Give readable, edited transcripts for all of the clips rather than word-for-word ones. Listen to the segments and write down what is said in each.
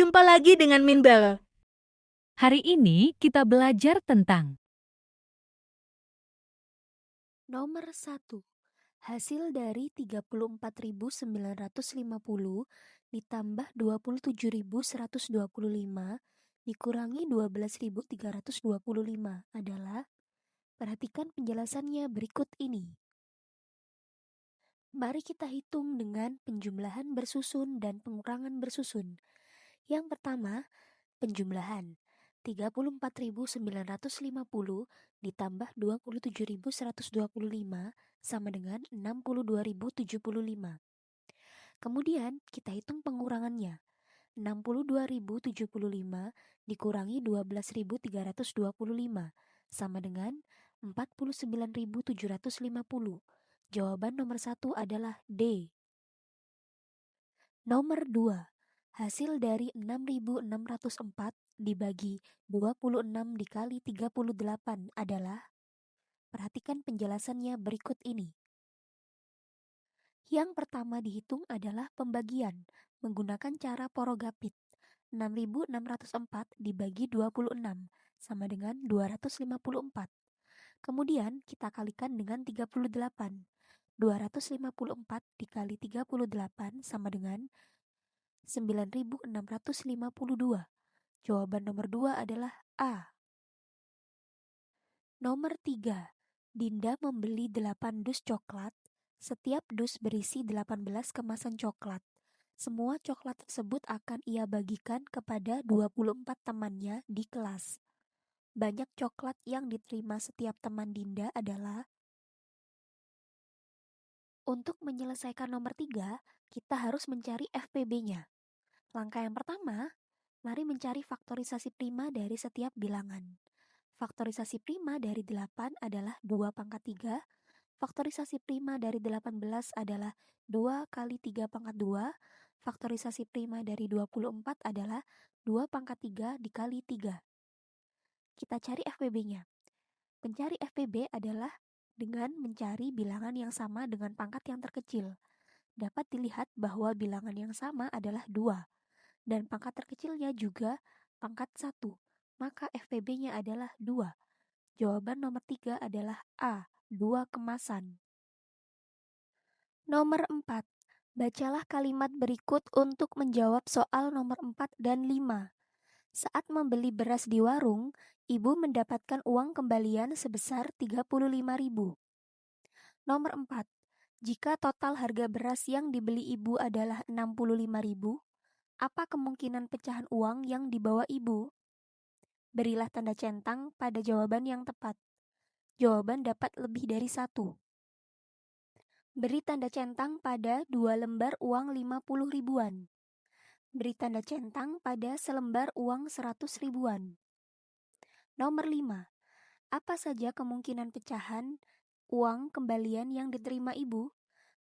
Jumpa lagi dengan Minbel. Hari ini kita belajar tentang Nomor 1. Hasil dari 34.950 ditambah 27.125 dikurangi 12.325 adalah, perhatikan penjelasannya berikut ini. Mari kita hitung dengan penjumlahan bersusun dan pengurangan bersusun. Yang pertama, penjumlahan. 34.950 ditambah 27.125 sama dengan 62.075. Kemudian kita hitung pengurangannya. 62.075 dikurangi 12.325 sama dengan 49.750. Jawaban nomor 1 adalah D. Nomor 2. Hasil dari 6.604 dibagi 26 dikali 38 adalah, perhatikan penjelasannya berikut ini. Yang pertama dihitung adalah pembagian menggunakan cara porogapit. 6.604 dibagi 26 sama dengan 254. Kemudian kita kalikan dengan 38. 254 dikali 38 sama dengan 9.652. Jawaban nomor 2 adalah A. Nomor 3. Dinda membeli 8 dus coklat. Setiap dus berisi 18 kemasan coklat. Semua coklat tersebut akan ia bagikan kepada 24 temannya di kelas. Banyak coklat yang diterima setiap teman Dinda adalah. Untuk menyelesaikan nomor 3, kita harus mencari FPB-nya. Langkah yang pertama, mari mencari faktorisasi prima dari setiap bilangan. Faktorisasi prima dari 8 adalah 2 pangkat 3. Faktorisasi prima dari 18 adalah 2 kali 3 pangkat 2. Faktorisasi prima dari 24 adalah 2 pangkat 3 dikali 3. Kita cari FPB-nya. Mencari FPB adalah dengan mencari bilangan yang sama dengan pangkat yang terkecil. Dapat dilihat bahwa bilangan yang sama adalah 2. Dan pangkat terkecilnya juga pangkat 1. Maka FPB-nya adalah 2. Jawaban nomor 3 adalah A, 2 kemasan. Nomor 4. Bacalah kalimat berikut untuk menjawab soal nomor 4 dan 5. Saat membeli beras di warung, ibu mendapatkan uang kembalian sebesar 35.000. Nomor 4. Jika total harga beras yang dibeli ibu adalah 65.000, apa kemungkinan pecahan uang yang dibawa ibu? Berilah tanda centang pada jawaban yang tepat. Jawaban dapat lebih dari 1. Beri tanda centang pada 2 lembar uang 50 ribuan. Beri tanda centang pada selembar uang 100 ribuan. Nomor 5. Apa saja kemungkinan pecahan uang kembalian yang diterima ibu?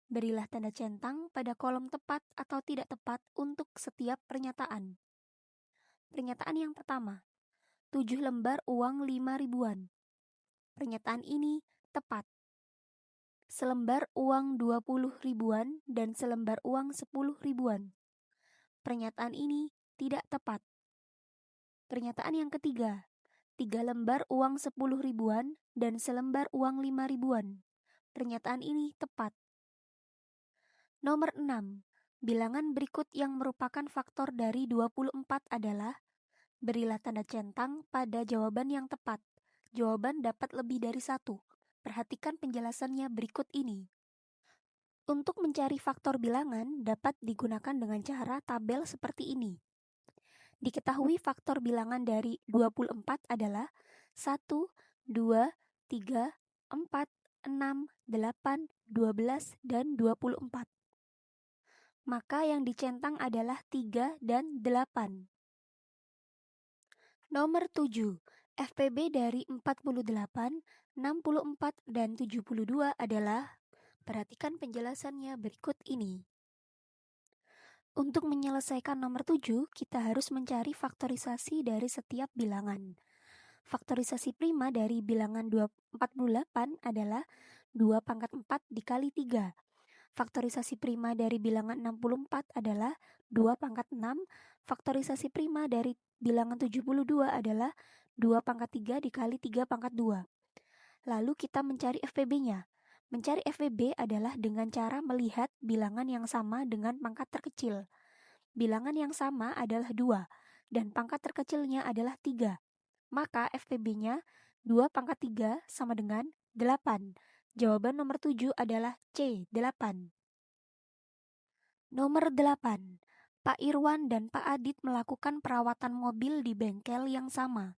Berilah tanda centang pada kolom tepat atau tidak tepat untuk setiap pernyataan. Pernyataan yang pertama, 7 lembar uang 5 ribuan. Pernyataan ini tepat. Selembar uang 20 ribuan dan selembar uang 10 ribuan. Pernyataan ini tidak tepat. Pernyataan yang ketiga, 3 lembar uang 10 ribuan dan selembar uang 5 ribuan. Pernyataan ini tepat. Nomor 6. Bilangan berikut yang merupakan faktor dari 24 adalah, berilah tanda centang pada jawaban yang tepat. Jawaban dapat lebih dari 1. Perhatikan penjelasannya berikut ini. Untuk mencari faktor bilangan dapat digunakan dengan cara tabel seperti ini. Diketahui faktor bilangan dari 24 adalah 1, 2, 3, 4, 6, 8, 12, dan 24. Maka yang dicentang adalah 3 dan 8. Nomor 7. FPB dari 48, 64, dan 72 adalah, perhatikan penjelasannya berikut ini. Untuk menyelesaikan nomor 7, kita harus mencari faktorisasi dari setiap bilangan. Faktorisasi prima dari bilangan 48 adalah 2 pangkat 4 dikali 3. Faktorisasi prima dari bilangan 64 adalah 2 pangkat 6. Faktorisasi prima dari bilangan 72 adalah 2 pangkat 3 dikali 3 pangkat 2. Lalu kita mencari FPB-nya. Mencari FPB adalah dengan cara melihat bilangan yang sama dengan pangkat terkecil. Bilangan yang sama adalah 2, dan pangkat terkecilnya adalah 3. Maka FPB-nya 2 pangkat 3 sama dengan 8. Jawaban nomor 7 adalah C, 8. Nomor 8. Pak Irwan dan Pak Adit melakukan perawatan mobil di bengkel yang sama.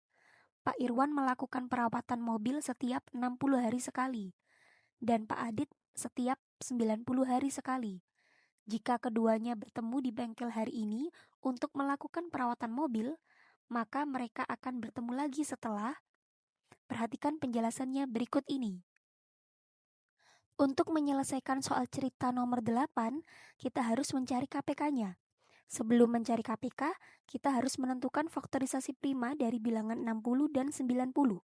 Pak Irwan melakukan perawatan mobil setiap 60 hari sekali, dan Pak Adit setiap 90 hari sekali. Jika keduanya bertemu di bengkel hari ini untuk melakukan perawatan mobil, maka mereka akan bertemu lagi setelah. Perhatikan penjelasannya berikut ini. Untuk menyelesaikan soal cerita nomor 8, kita harus mencari KPK-nya. Sebelum mencari KPK, kita harus menentukan faktorisasi prima dari bilangan 60 dan 90.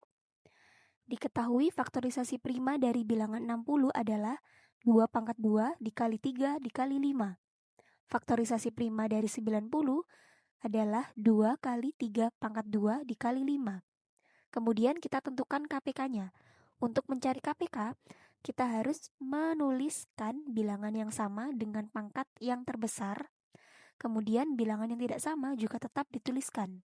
Diketahui faktorisasi prima dari bilangan 60 adalah 2 pangkat 2 dikali 3 dikali 5. Faktorisasi prima dari 90 adalah 2 kali 3 pangkat 2 dikali 5. Kemudian kita tentukan KPK-nya. Untuk mencari KPK, kita harus menuliskan bilangan yang sama dengan pangkat yang terbesar. Kemudian bilangan yang tidak sama juga tetap dituliskan.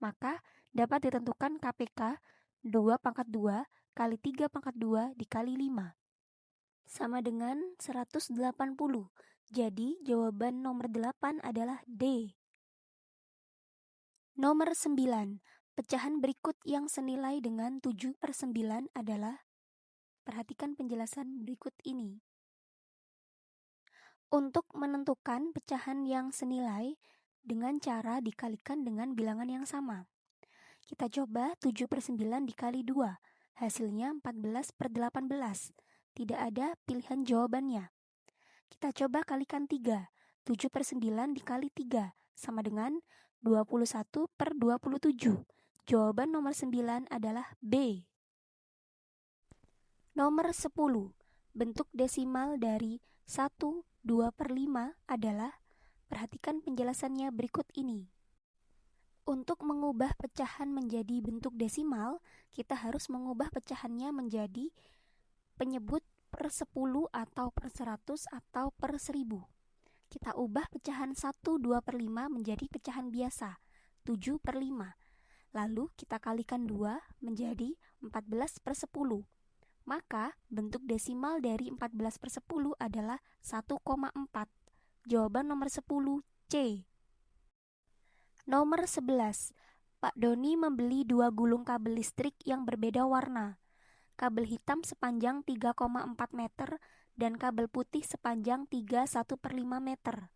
Maka dapat ditentukan KPK 2 pangkat 2 kali 3 pangkat 2 dikali 5. Sama dengan 180. Jadi jawaban nomor 8 adalah D. Nomor 9. Pecahan berikut yang senilai dengan 7/9 adalah. Perhatikan penjelasan berikut ini. Untuk menentukan pecahan yang senilai dengan cara dikalikan dengan bilangan yang sama. Kita coba 7/9 dikali 2, hasilnya 14/18. Tidak ada pilihan jawabannya. Kita coba kalikan 3, 7/9 dikali 3, sama dengan 21/27. Jawaban nomor 9 adalah B. Nomor 10. Bentuk desimal dari 1, 2/5 adalah. Perhatikan penjelasannya berikut ini. Untuk mengubah pecahan menjadi bentuk desimal, kita harus mengubah pecahannya menjadi penyebut per 10 atau per 100 atau per 1000. Kita ubah pecahan 1, 2/5 menjadi pecahan biasa, 7/5. Lalu kita kalikan 2 menjadi 14/10. Maka bentuk desimal dari 14/10 adalah 1,4. Jawaban nomor 10 C. Nomor 11. Pak Doni membeli 2 gulung kabel listrik yang berbeda warna. Kabel hitam sepanjang 3,4 meter dan kabel putih sepanjang 31/5 meter.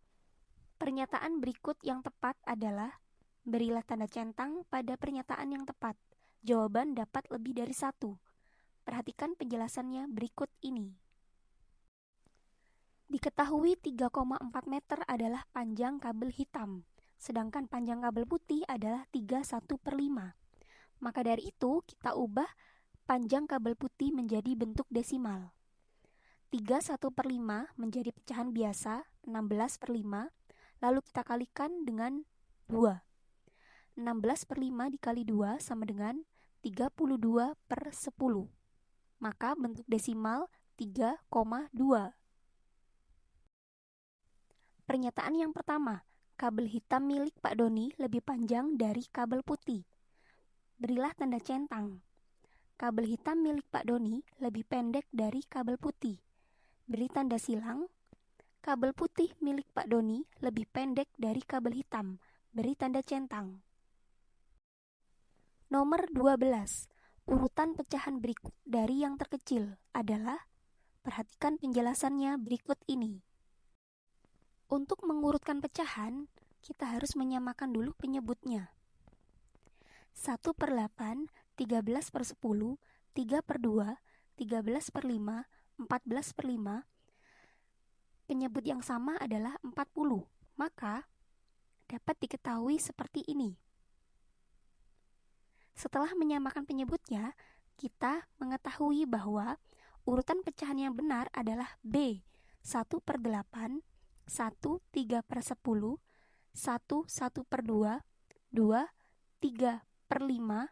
Pernyataan berikut yang tepat adalah. Berilah tanda centang pada pernyataan yang tepat. Jawaban dapat lebih dari 1. Perhatikan penjelasannya berikut ini. Diketahui 3,4 meter adalah panjang kabel hitam, sedangkan panjang kabel putih adalah 31/5. Maka dari itu, kita ubah panjang kabel putih menjadi bentuk desimal. 31/5 menjadi pecahan biasa, 16/5, lalu kita kalikan dengan 2. 16/5 dikali 2 sama dengan 32/10. Maka bentuk desimal 3,2. Pernyataan yang pertama, kabel hitam milik Pak Doni lebih panjang dari kabel putih. Berilah tanda centang. Kabel hitam milik Pak Doni lebih pendek dari kabel putih. Beri tanda silang. Kabel putih milik Pak Doni lebih pendek dari kabel hitam. Beri tanda centang. Nomor 12. Urutan pecahan berikut dari yang terkecil adalah. Perhatikan penjelasannya berikut ini. Untuk mengurutkan pecahan, kita harus menyamakan dulu penyebutnya. 1/8, 13/10, 3/2, 13/5, 14/5. Penyebut yang sama adalah 40. Maka dapat diketahui seperti ini. Setelah menyamakan penyebutnya, kita mengetahui bahwa urutan pecahan yang benar adalah B, 1/8, 1 3/10, 1 1/2, 2 3/5,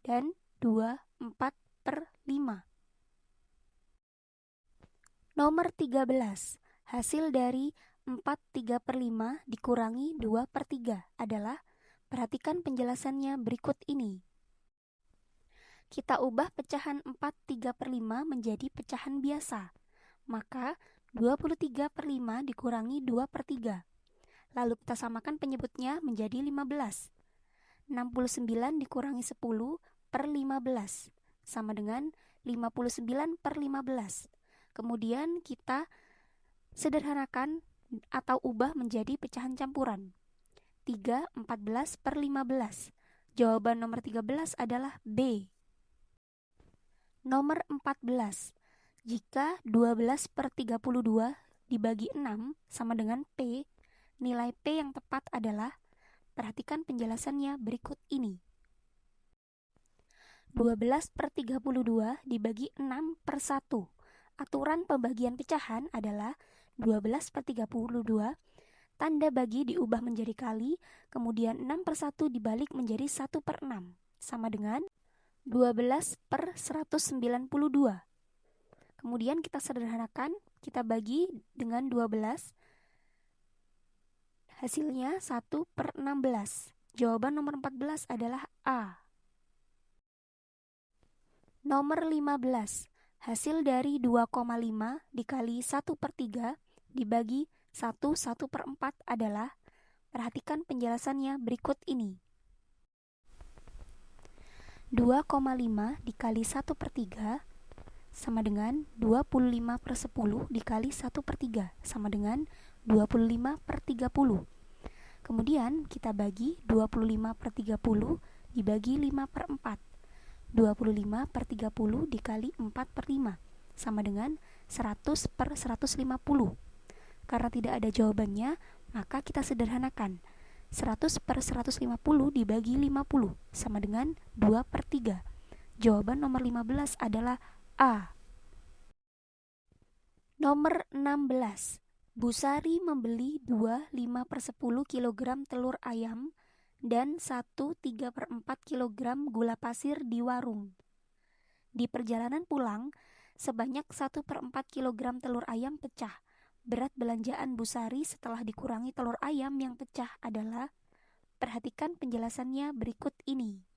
dan 2 4/5. Nomor 13. Hasil dari 4 3/5 dikurangi 2/3 adalah, perhatikan penjelasannya berikut ini. Kita ubah pecahan 4 3/5 menjadi pecahan biasa. Maka 23/5 dikurangi 2/3. Lalu kita samakan penyebutnya menjadi 15. 69 dikurangi 10/15 sama dengan 59/15. Kemudian kita sederhanakan atau ubah menjadi pecahan campuran. 3 14/15. Jawaban nomor 13 adalah B. Nomor 14. Jika 12/32 dibagi 6 sama dengan P, nilai P yang tepat adalah, perhatikan penjelasannya berikut ini. 12/32 dibagi 6/1. Aturan pembagian pecahan adalah 12/32, tanda bagi diubah menjadi kali, kemudian 6/1 dibalik menjadi 1/6, sama dengan 12/192. Kemudian kita sederhanakan, kita bagi dengan 12, hasilnya 1/16. Jawaban nomor 14 adalah A. Nomor 15. Hasil dari 2,5 dikali 1/3 dibagi 1/4 adalah, perhatikan penjelasannya berikut ini. 2,5 dikali 1/3 sama dengan 25/10 dikali 1/3 sama dengan 25/30. Kemudian kita bagi 25/30 dibagi 5/4. 25/30 dikali 4/5 sama dengan 100/150. Karena tidak ada jawabannya, maka kita sederhanakan. 100/150 dibagi 50 sama dengan 2/3. Jawaban nomor 15 adalah A. Nomor 16. Bu Sari membeli 2 5/10 kg telur ayam dan 1 3/4 kg gula pasir di warung. Di perjalanan pulang, sebanyak 1/4 kg telur ayam pecah. Berat belanjaan Bu Sari setelah dikurangi telur ayam yang pecah adalah, perhatikan penjelasannya berikut ini.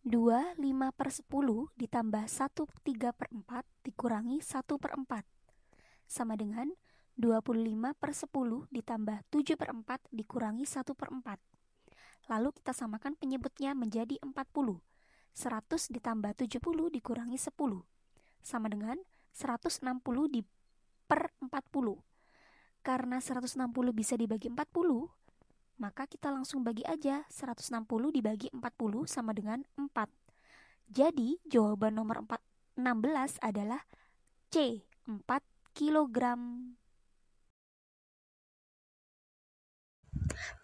2 5/10 ditambah 1 3/4 dikurangi 1/4 sama dengan 25/10 ditambah 7/4 dikurangi 1/4. Lalu kita samakan penyebutnya menjadi 40. 100 ditambah 70 dikurangi 10 sama dengan 160 per 40. Karena 160 bisa dibagi 40, maka kita langsung bagi aja. 160 dibagi 40 sama dengan 4. Jadi jawaban nomor 16 adalah C, 4 kilogram.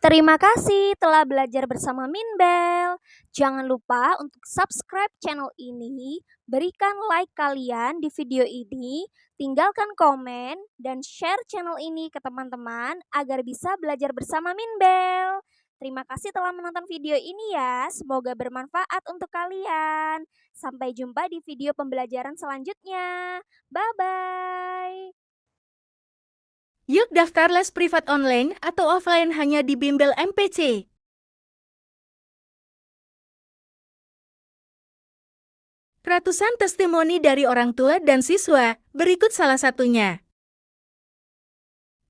Terima kasih telah belajar bersama Minbel. Jangan lupa untuk subscribe channel ini, berikan like kalian di video ini, tinggalkan komen, dan share channel ini ke teman-teman agar bisa belajar bersama Minbel. Terima kasih telah menonton video ini ya, semoga bermanfaat untuk kalian. Sampai jumpa di video pembelajaran selanjutnya. Bye-bye. Yuk daftar les privat online atau offline hanya di Bimbel MPC. Ratusan testimoni dari orang tua dan siswa, berikut salah satunya.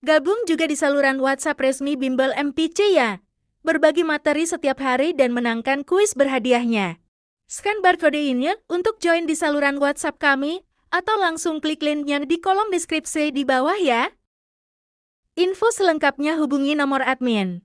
Gabung juga di saluran WhatsApp resmi Bimbel MPC ya. Berbagi materi setiap hari dan menangkan kuis berhadiahnya. Scan barcode ini untuk join di saluran WhatsApp kami, atau langsung klik linknya di kolom deskripsi di bawah ya. Info selengkapnya hubungi nomor admin.